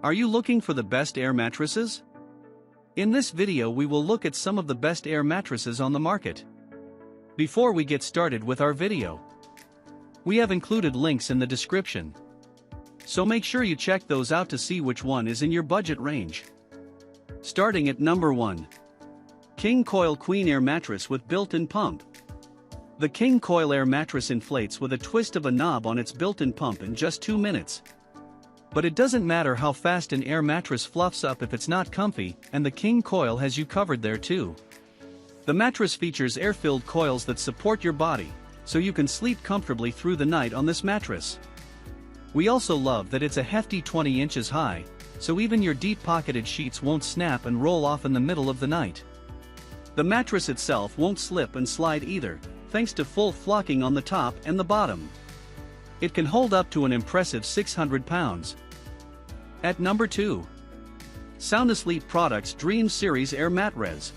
Are you looking for the best air mattresses? In this video we will look at some of the best air mattresses on the market. Before we get started with our video, we have included links in the description. So make sure you check those out to see which one is in your budget range. Starting at number 1. King Koil Queen Air Mattress with built-in pump. The King Koil Air Mattress inflates with a twist of a knob on its built-in pump in just 2 minutes. But it doesn't matter how fast an air mattress fluffs up if it's not comfy, and the King Koil has you covered there too. The mattress features air-filled coils that support your body, so you can sleep comfortably through the night on this mattress. We also love that it's a hefty 20 inches high, so even your deep-pocketed sheets won't snap and roll off in the middle of the night. The mattress itself won't slip and slide either, thanks to full flocking on the top and the bottom. It can hold up to an impressive 600 pounds. At number 2. SoundAsleep Products Dream Series Air Mattress.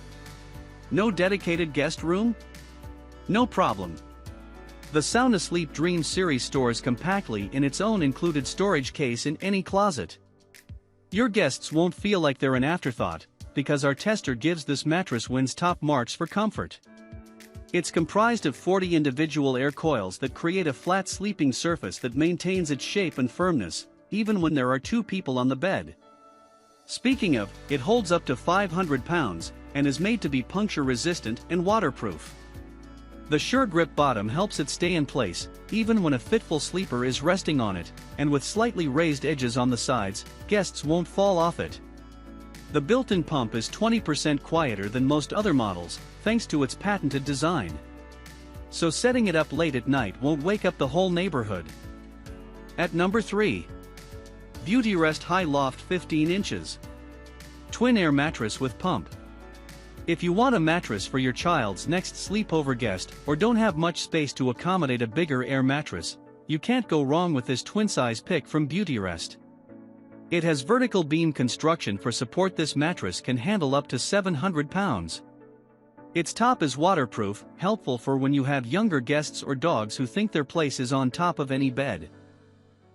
No dedicated guest room? No problem. The SoundAsleep Dream Series stores compactly in its own included storage case in any closet. Your guests won't feel like they're an afterthought, because our tester gives this mattress wins top marks for comfort. It's comprised of 40 individual air coils that create a flat sleeping surface that maintains its shape and firmness, even when there are 2 people on the bed. Speaking of, it holds up to 500 pounds, and is made to be puncture-resistant and waterproof. The sure-grip bottom helps it stay in place, even when a fitful sleeper is resting on it, and with slightly raised edges on the sides, guests won't fall off it. The built-in pump is 20% quieter than most other models, thanks to its patented design. So setting it up late at night won't wake up the whole neighborhood. At number 3. Beautyrest High Loft 15 inches. Twin Air Mattress with Pump. If you want a mattress for your child's next sleepover guest or don't have much space to accommodate a bigger air mattress, you can't go wrong with this twin-size pick from Beautyrest. It has vertical beam construction for support. This mattress can handle up to 700 pounds. Its top is waterproof, helpful for when you have younger guests or dogs who think their place is on top of any bed.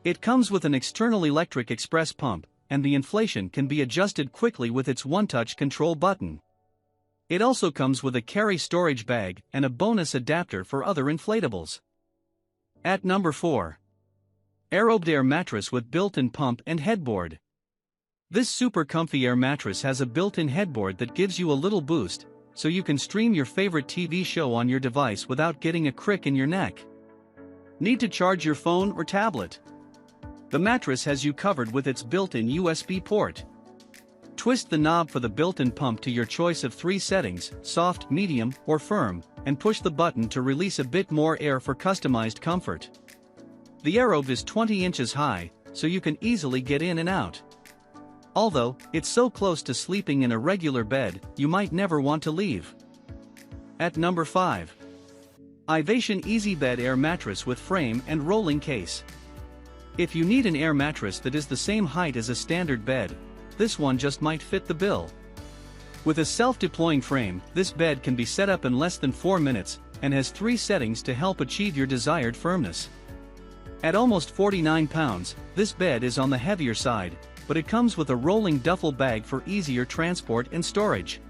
It comes with an external electric express pump, and the inflation can be adjusted quickly with its one-touch control button. It also comes with a carry storage bag and a bonus adapter for other inflatables. At number 4. AeroBed Air Mattress with built-in pump and headboard. This super comfy air mattress has a built-in headboard that gives you a little boost, so you can stream your favorite TV show on your device without getting a crick in your neck. Need to charge your phone or tablet? The mattress has you covered with its built-in USB port. Twist the knob for the built-in pump to your choice of 3 settings, soft, medium, or firm, and push the button to release a bit more air for customized comfort. The AeroBed is 20 inches high, so you can easily get in and out. Although, it's so close to sleeping in a regular bed, you might never want to leave. At number 5. Ivation EasyBed Air Mattress with frame and rolling case. If you need an air mattress that is the same height as a standard bed, this one just might fit the bill. With a self-deploying frame, this bed can be set up in less than 4 minutes, and has 3 settings to help achieve your desired firmness. At almost 49 pounds, this bed is on the heavier side, but it comes with a rolling duffel bag for easier transport and storage.